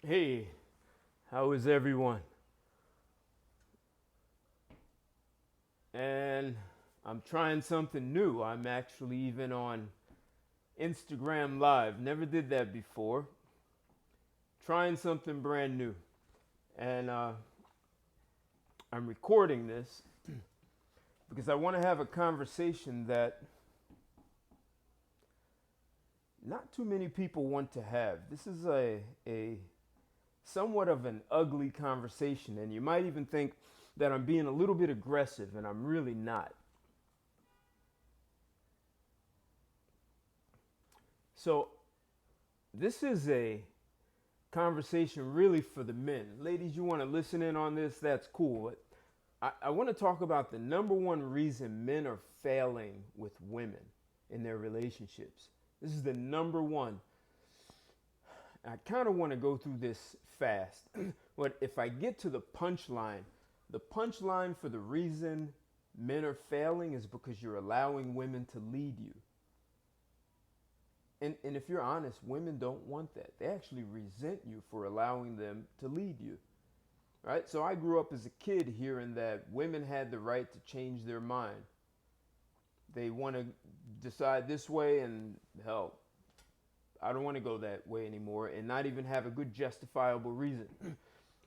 Hey, how is everyone? And I'm trying something new. I'm actually even on Instagram Live. Never did that before. Trying something brand new. And I'm recording this because I want to have a conversation that not too many people want to have. This is a somewhat of an ugly conversation, and you might even think that I'm being a little bit aggressive, and I'm really not. So, this is a conversation really for the men. Ladies, you want to listen in on this? That's cool. I want to talk about the number one reason men are failing with women in their relationships. This is the number one. I kind of want to go through this fast. But if I get to the punchline for the reason men are failing is because you're allowing women to lead you. And if you're honest, women don't want that. They actually resent you for allowing them to lead you. Right? So I grew up as a kid hearing that women had the right to change their mind. They want to decide this way, and hell, I don't want to go that way anymore, and not even have a good justifiable reason.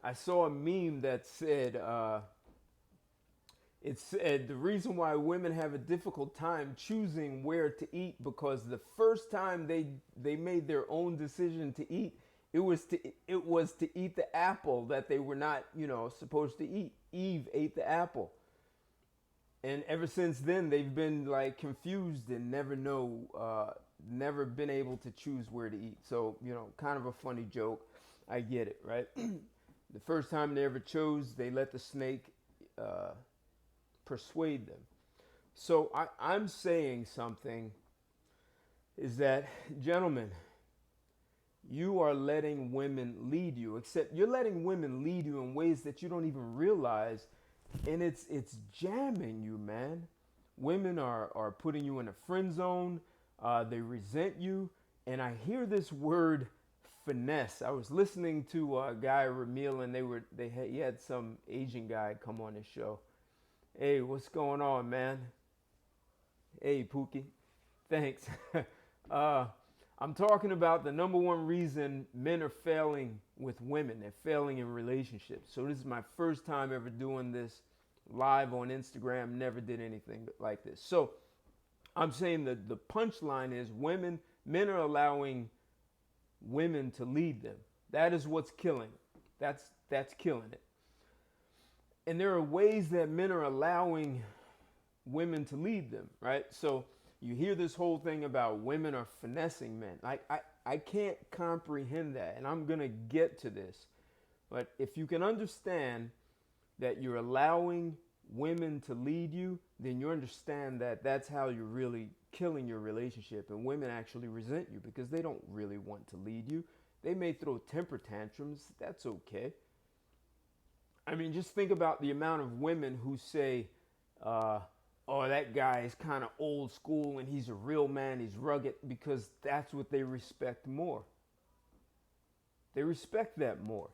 I saw a meme that said, it said the reason why women have a difficult time choosing where to eat because the first time they made their own decision to eat, it was to eat the apple that they were not supposed to eat. Eve ate the apple, and ever since then they've been like confused and never been able to choose where to eat. So kind of a funny joke. I get it, right? The first time they ever chose, they let the snake uh, persuade them. So I'm saying something is that, gentlemen, you are letting women lead you, except you're letting women lead you in ways that you don't even realize, and it's jamming you, man. Women are putting you in a friend zone. They resent you, and I hear this word finesse. I was listening to Guy Ramil, and he had some Asian guy come on his show. Hey, what's going on, man? Hey, Pookie. Thanks. uh, I'm talking about the number one reason men are failing with women. They're failing in relationships. So this is my first time ever doing this live on Instagram. Never did anything like this. So I'm saying that the punchline is men are allowing women to lead them. That is what's killing. That's killing it. And there are ways that men are allowing women to lead them, right? So you hear this whole thing about women are finessing men. I can't comprehend that, and I'm going to get to this. But if you can understand that you're allowing women to lead you, then you understand that that's how you're really killing your relationship. And women actually resent you because they don't really want to lead you. They may throw temper tantrums. That's okay. I mean, just think about the amount of women who say, uh, oh, that guy is kind of old school and he's a real man, he's rugged, because that's what they respect more. They respect that more.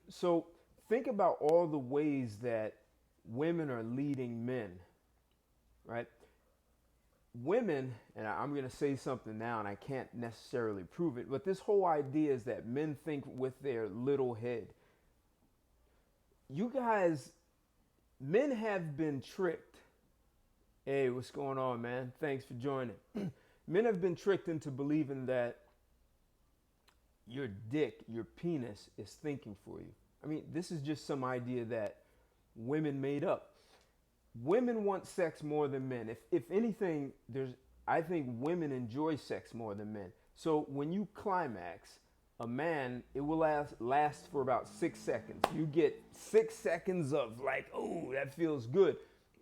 So think about all the ways that women are leading men, right? Women, and I'm going to say something now and I can't necessarily prove it, but this whole idea is that men think with their little head. You guys, men have been tricked. Hey, what's going on, man? Thanks for joining. Men have been tricked into believing that your dick, your penis, is thinking for you. I mean, this is just some idea that women made up. Women want sex more than men. If anything, I think women enjoy sex more than men. So when you climax, a man, it will last for about 6 seconds. You get 6 seconds of like, oh, that feels good.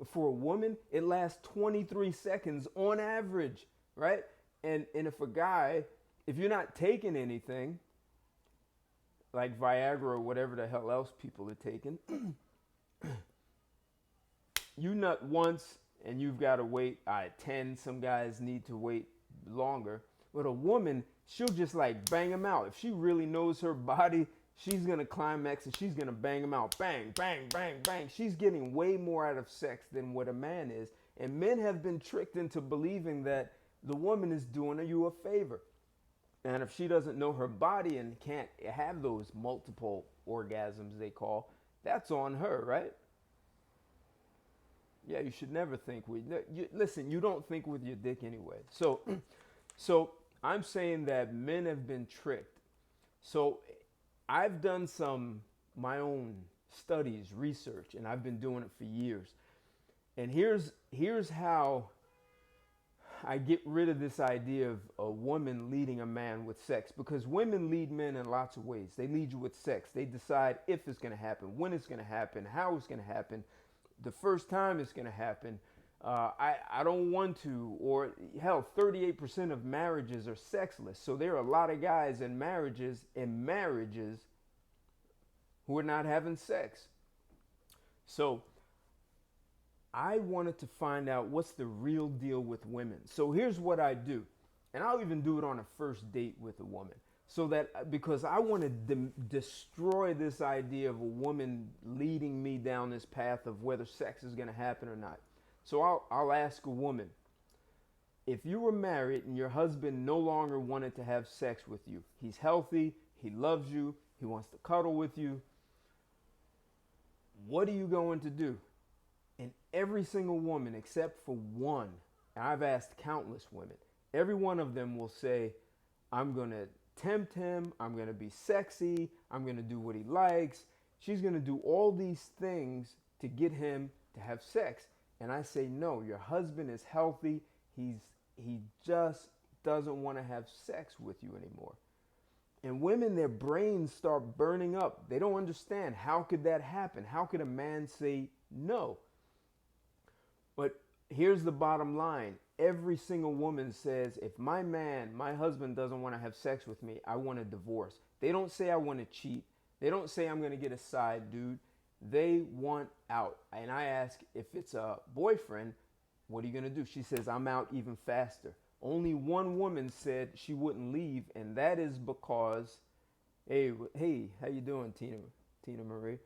For a woman, it lasts 23 seconds on average, right? And if a guy, if you're not taking anything, like Viagra or whatever the hell else people are taking, you nut once and you've got to wait 10. Some guys need to wait longer. But a woman, she'll just like bang him out. If she really knows her body, she's going to climax and she's going to bang him out. Bang, bang, bang, bang. She's getting way more out of sex than what a man is. And men have been tricked into believing that the woman is doing you a favor. And if she doesn't know her body and can't have those multiple orgasms they call, that's on her, right? Yeah, you should never think with listen, you don't think with your dick anyway. So I'm saying that men have been tricked. So I've done my own studies, research, and I've been doing it for years. And here's how I get rid of this idea of a woman leading a man with sex, because women lead men in lots of ways. They lead you with sex. They decide if it's going to happen, when it's going to happen, how it's going to happen, the first time it's going to happen. I don't want to, or hell, 38% of marriages are sexless. So there are a lot of guys in marriages who are not having sex. So I wanted to find out what's the real deal with women. So here's what I do. And I'll even do it on a first date with a woman. So that, because I want to destroy this idea of a woman leading me down this path of whether sex is going to happen or not. So I'll ask a woman, if you were married and your husband no longer wanted to have sex with you, he's healthy, he loves you, he wants to cuddle with you, what are you going to do? And every single woman except for one, and I've asked countless women, every one of them will say, I'm going to tempt him, I'm going to be sexy, I'm going to do what he likes. She's going to do all these things to get him to have sex. And I say, no, your husband is healthy. He just doesn't want to have sex with you anymore. And women, their brains start burning up. They don't understand. How could that happen? How could a man say no? But here's the bottom line. Every single woman says, if my husband doesn't want to have sex with me, I want a divorce. They don't say I want to cheat. They don't say I'm going to get a side dude. They want out. And I ask, if it's a boyfriend, what are you going to do? She says, I'm out even faster. Only one woman said she wouldn't leave, and that is because, hey, how you doing, Tina Marie?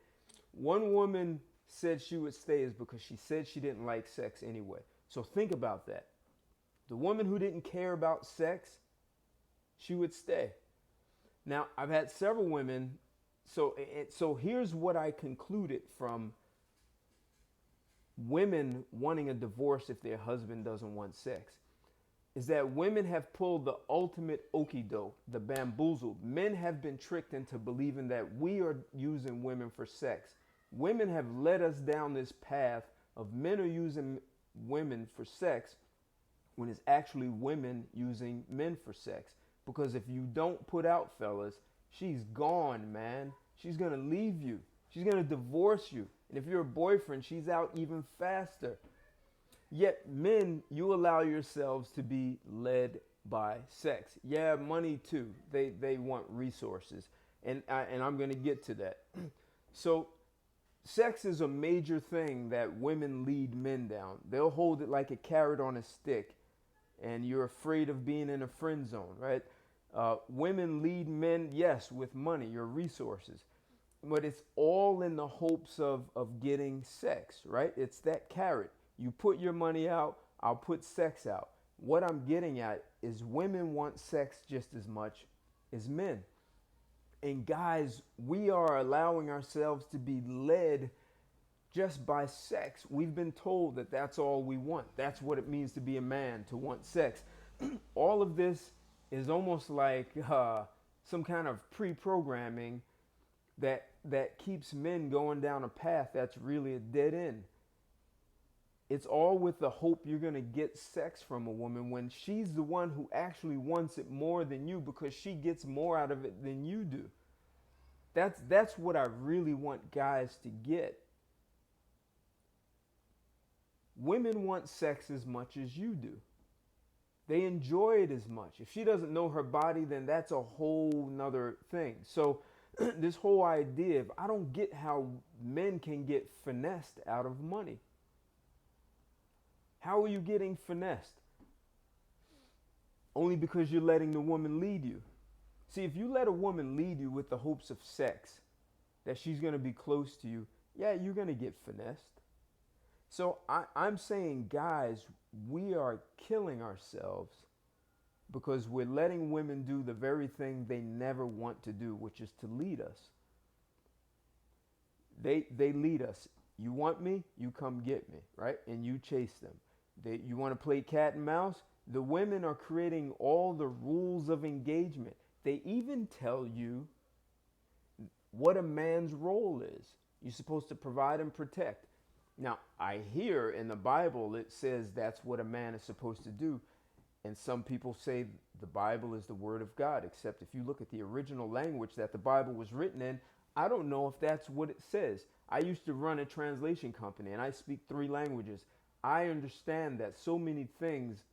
One woman said she would stay is because she said she didn't like sex anyway. So think about that. The woman who didn't care about sex, she would stay. Now, I've had several women, so here's what I concluded from women wanting a divorce if their husband doesn't want sex, is that women have pulled the ultimate okie-doke, the bamboozle. Men have been tricked into believing that we are using women for sex. Women have led us down this path of men are using women for sex when it's actually women using men for sex. Because if you don't put out, fellas, she's gone, man. She's going to leave you. She's going to divorce you. And if you're a boyfriend, she's out even faster. Yet men, you allow yourselves to be led by sex. Yeah, money too. They want resources. And I'm going to get to that. So sex is a major thing that women lead men down. They'll hold it like a carrot on a stick, and you're afraid of being in a friend zone, right? Women lead men, yes, with money, your resources, but it's all in the hopes of getting sex, right? It's that carrot. You put your money out, I'll put sex out. What I'm getting at is women want sex just as much as men. And guys, we are allowing ourselves to be led just by sex. We've been told that that's all we want. That's what it means to be a man, to want sex. All of this is almost like some kind of pre-programming that keeps men going down a path that's really a dead end. It's all with the hope you're going to get sex from a woman when she's the one who actually wants it more than you, because she gets more out of it than you do. That's what I really want guys to get. Women want sex as much as you do. They enjoy it as much. If she doesn't know her body, then that's a whole nother thing. So this whole idea of, I don't get how men can get finessed out of money. How are you getting finessed? only because you're letting the woman lead you. See, if you let a woman lead you with the hopes of sex, that she's going to be close to you, yeah, you're going to get finessed. So I'm saying, guys, we are killing ourselves because we're letting women do the very thing they never want to do, which is to lead us. They lead us. You want me? You come get me, right? And you chase them. You want to play cat and mouse? The women are creating all the rules of engagement. They even tell you what a man's role is. You're supposed to provide and protect. Now, I hear in the Bible it says that's what a man is supposed to do. And some people say the Bible is the word of God, except if you look at the original language that the Bible was written in, I don't know if that's what it says. I used to run a translation company and I speak 3 languages. I understand that so many things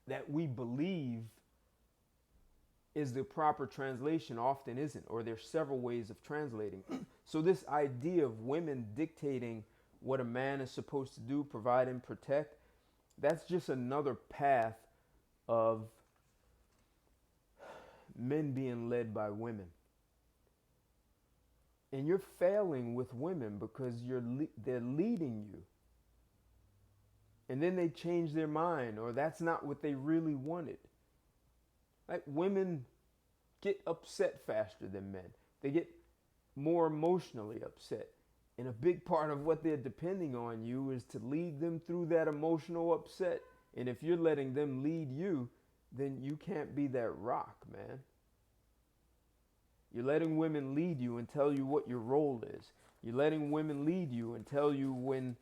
that we believe is the proper translation often isn't, or there's several ways of translating. So this idea of women dictating what a man is supposed to do, provide and protect, that's just another path of men being led by women. And you're failing with women because they're leading you. And then they change their mind, or that's not what they really wanted. Like, women get upset faster than men. They get more emotionally upset. And a big part of what they're depending on you is to lead them through that emotional upset. And if you're letting them lead you, then you can't be that rock, man. You're letting women lead you and tell you what your role is. You're letting women lead you and tell you when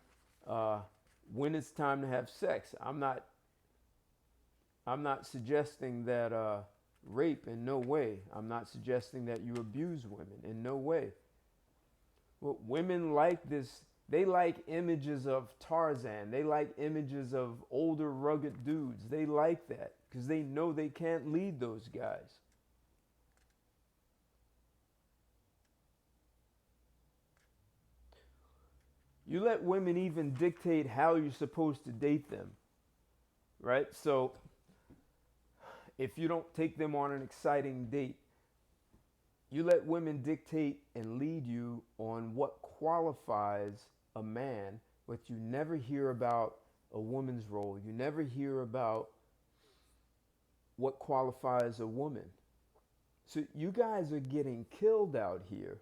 it's time to have sex. I'm not suggesting that rape, in no way. I'm not suggesting that you abuse women, in no way. Well, women like this. They like images of Tarzan. They like images of older, rugged dudes. They like that because they know they can't lead those guys. You let women even dictate how you're supposed to date them, right? So if you don't take them on an exciting date, you let women dictate and lead you on what qualifies a man, but you never hear about a woman's role. You never hear about what qualifies a woman. So you guys are getting killed out here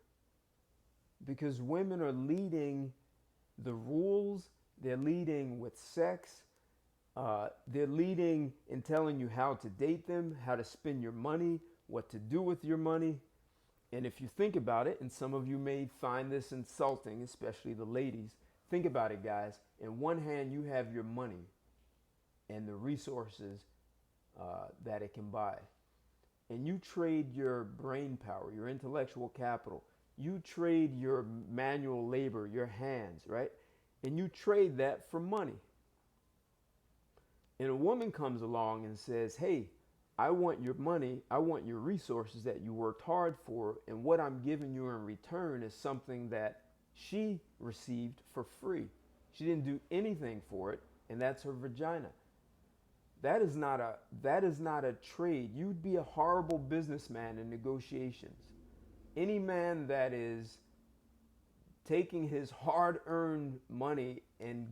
because women are leading the rules. They're leading with sex. They're leading in telling you how to date them, how to spend your money, what to do with your money. And if you think about it, and some of you may find this insulting, especially the ladies, think about it, guys. In one hand, you have your money and the resources that it can buy. And you trade your brain power, your intellectual capital. You trade your manual labor, your hands, right? And you trade that for money. And a woman comes along and says, hey, I want your money, I want your resources that you worked hard for, and what I'm giving you in return is something that she received for free. She didn't do anything for it, and that's her vagina. That is not a trade. You'd be a horrible businessman in negotiations. Any man that is taking his hard-earned money and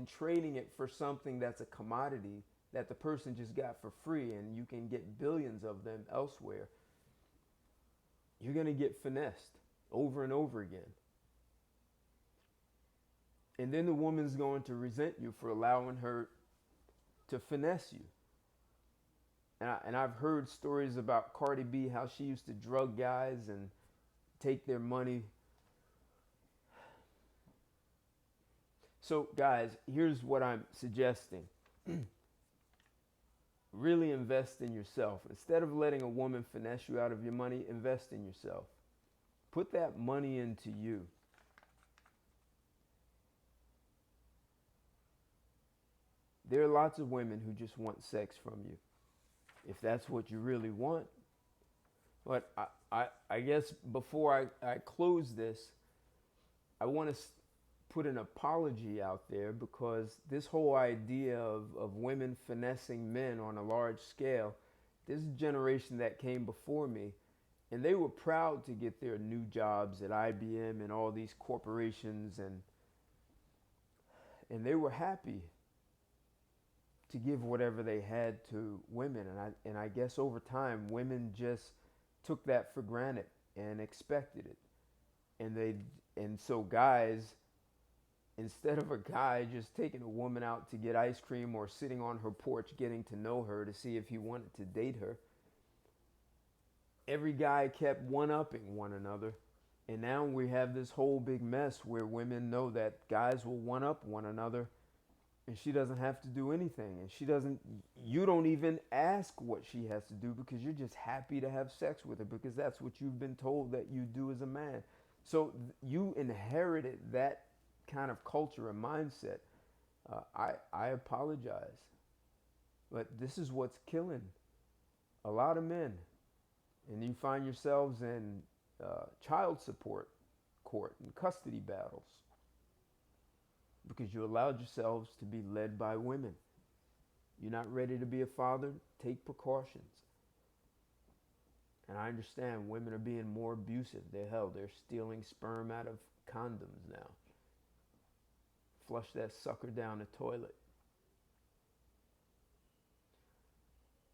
trading it for something that's a commodity that the person just got for free and you can get billions of them elsewhere, you're going to get finessed over and over again. And then the woman's going to resent you for allowing her to finesse you. And I've heard stories about Cardi B, how she used to drug guys and take their money. So guys, here's what I'm suggesting. Really invest in yourself. Instead of letting a woman finesse you out of your money, invest in yourself. Put that money into you. There are lots of women who just want sex from you, if that's what you really want. But I guess before I close this, I want to put an apology out there, because this whole idea of women finessing men on a large scale, this generation that came before me, and they were proud to get their new jobs at IBM and all these corporations, and they were happy to give whatever they had to women. And I guess over time, women just took that for granted and expected it. And so guys, instead of a guy just taking a woman out to get ice cream or sitting on her porch getting to know her to see if he wanted to date her, every guy kept one-upping one another. And now we have this whole big mess where women know that guys will one-up one another, and she doesn't have to do anything. And you don't even ask what she has to do, because you're just happy to have sex with her, because that's what you've been told that you do as a man. So you inherited that kind of culture and mindset. I apologize, but this is what's killing a lot of men. And you find yourselves in child support court and custody battles because you allowed yourselves to be led by women. You're not ready to be a father? Take precautions. And I understand women are being more abusive. They're stealing sperm out of condoms now. Flush that sucker down the toilet.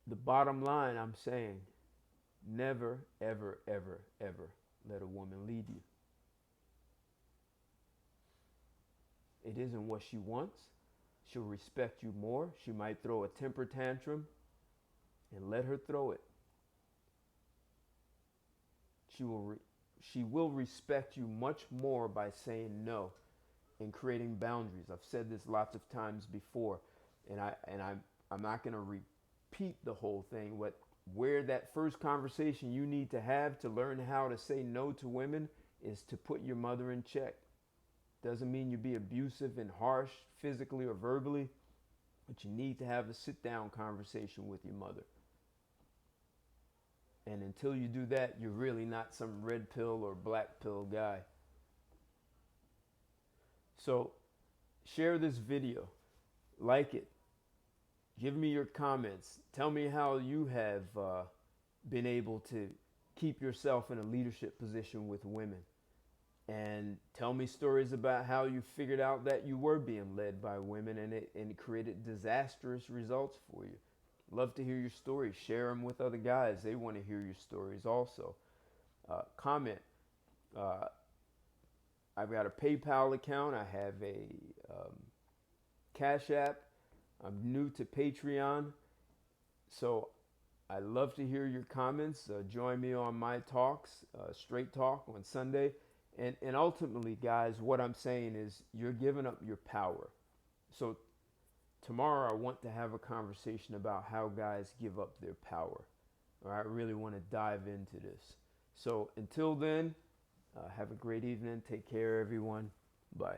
The bottom line, I'm saying, never, ever, ever, ever let a woman lead you. It isn't what she wants. She'll respect you more. She might throw a temper tantrum, and let her throw it. She will respect you much more by saying no and creating boundaries. I've said this lots of times before, and I'm not going to repeat the whole thing. Where that first conversation you need to have to learn how to say no to women is to put your mother in check. Doesn't mean you be abusive and harsh physically or verbally, but you need to have a sit-down conversation with your mother. And until you do that, you're really not some red pill or black pill guy. So share this video, like it, give me your comments, tell me how you have been able to keep yourself in a leadership position with women. And tell me stories about how you figured out that you were being led by women and it created disastrous results for you. Love to hear your stories. Share them with other guys. They want to hear your stories also. Comment. I've got a PayPal account. I have a Cash App. I'm new to Patreon. So I love to hear your comments. Join me on my talks, Straight Talk on Sunday. And ultimately, guys, what I'm saying is you're giving up your power. So tomorrow I want to have a conversation about how guys give up their power. All right, I really want to dive into this. So until then, have a great evening. Take care, everyone. Bye.